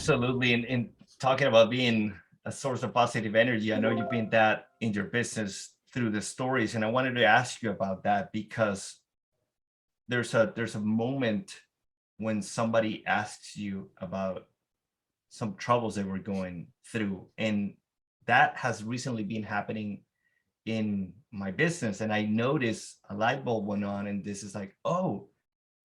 absolutely. And talking about being a source of positive energy, I know you've been that in your business through the stories, and I wanted to ask you about that because there's a moment when somebody asks you about some troubles they were going through, and that has recently been happening in my business. And I noticed a light bulb went on, and this is like, oh,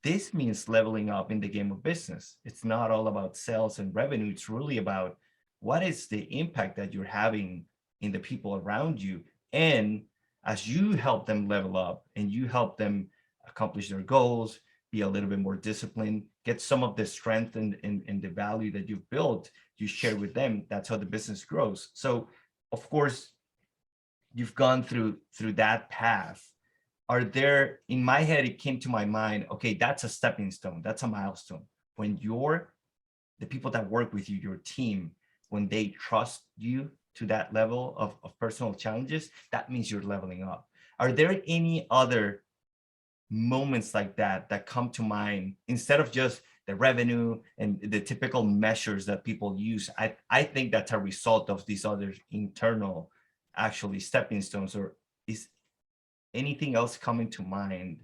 this means leveling up in the game of business. It's not all about sales and revenue. It's really about what is the impact that you're having in the people around you. And as you help them level up and you help them accomplish their goals, be a little bit more disciplined, get some of the strength and the value that you've built, you share with them. That's how the business grows. So of course, you've gone through that path. Are there, in my head, it came to my mind, okay, that's a stepping stone. That's a milestone. When the people that work with you, your team, when they trust you to that level of personal challenges, that means you're leveling up. Are there any other moments like that come to mind instead of just the revenue and the typical measures that people use? I think that's a result of these other internal, actually, stepping stones. Or is anything else coming to mind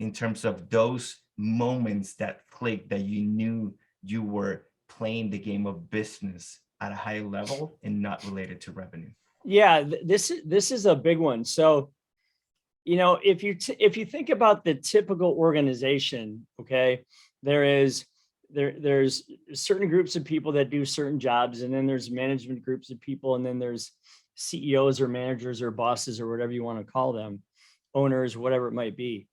in terms of those moments that clicked, that you knew you were playing the game of business at a high level and not related to revenue? Yeah, this is a big one. So, if you think about the typical organization, okay, there's certain groups of people that do certain jobs, and then there's management groups of people, and then there's CEOs or managers or bosses or whatever you want to call them, owners, whatever it might be.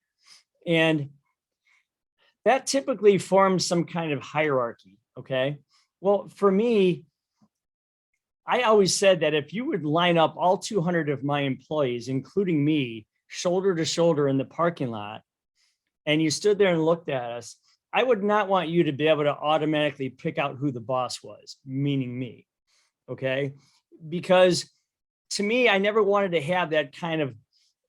And that typically forms some kind of hierarchy, okay? Well, for me, I always said that if you would line up all 200 of my employees, including me, shoulder to shoulder in the parking lot, and you stood there and looked at us, I would not want you to be able to automatically pick out who the boss was, meaning me, okay? Because to me, I never wanted to have that kind of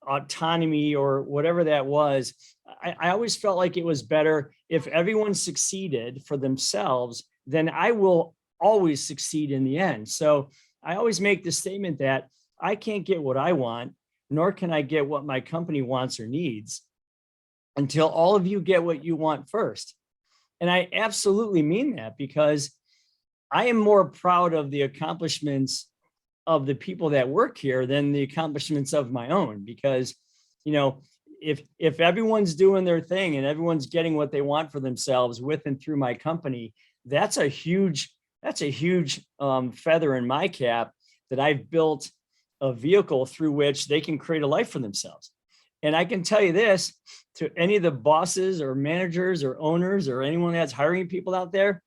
autonomy or whatever that was. I always felt like it was better if everyone succeeded for themselves, then I will always succeed in the end. So I always make the statement that I can't get what I want, nor can I get what my company wants or needs until all of you get what you want first. And I absolutely mean that, because I am more proud of the accomplishments of the people that work here than the accomplishments of my own. Because, if everyone's doing their thing and everyone's getting what they want for themselves with and through my company, that's a huge feather in my cap, that I've built a vehicle through which they can create a life for themselves. And I can tell you this, to any of the bosses or managers or owners or anyone that's hiring people out there,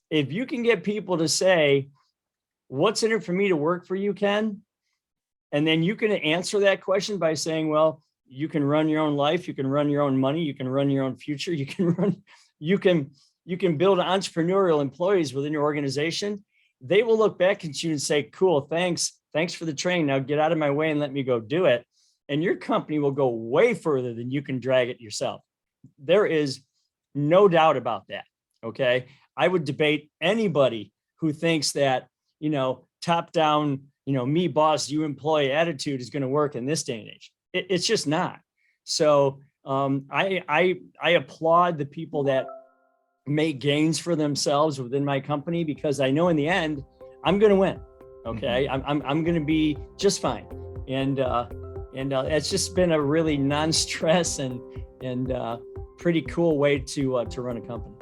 if you can get people to say, what's in it for me to work for you, Ken? And then you can answer that question by saying, well, you can run your own life, you can run your own money, you can run your own future, you can build entrepreneurial employees within your organization. They will look back at you and say, cool, thanks for the training. Now get out of my way and let me go do it. And your company will go way further than you can drag it yourself. There is no doubt about that. Okay. I would debate anybody who thinks that, top down, me boss, you employee attitude is going to work in this day and age. It's just not. So I applaud the people that make gains for themselves within my company, because I know in the end, I'm going to win. Okay. Mm-hmm. I'm going to be just fine. And it's just been a really non-stress and pretty cool way to run a company.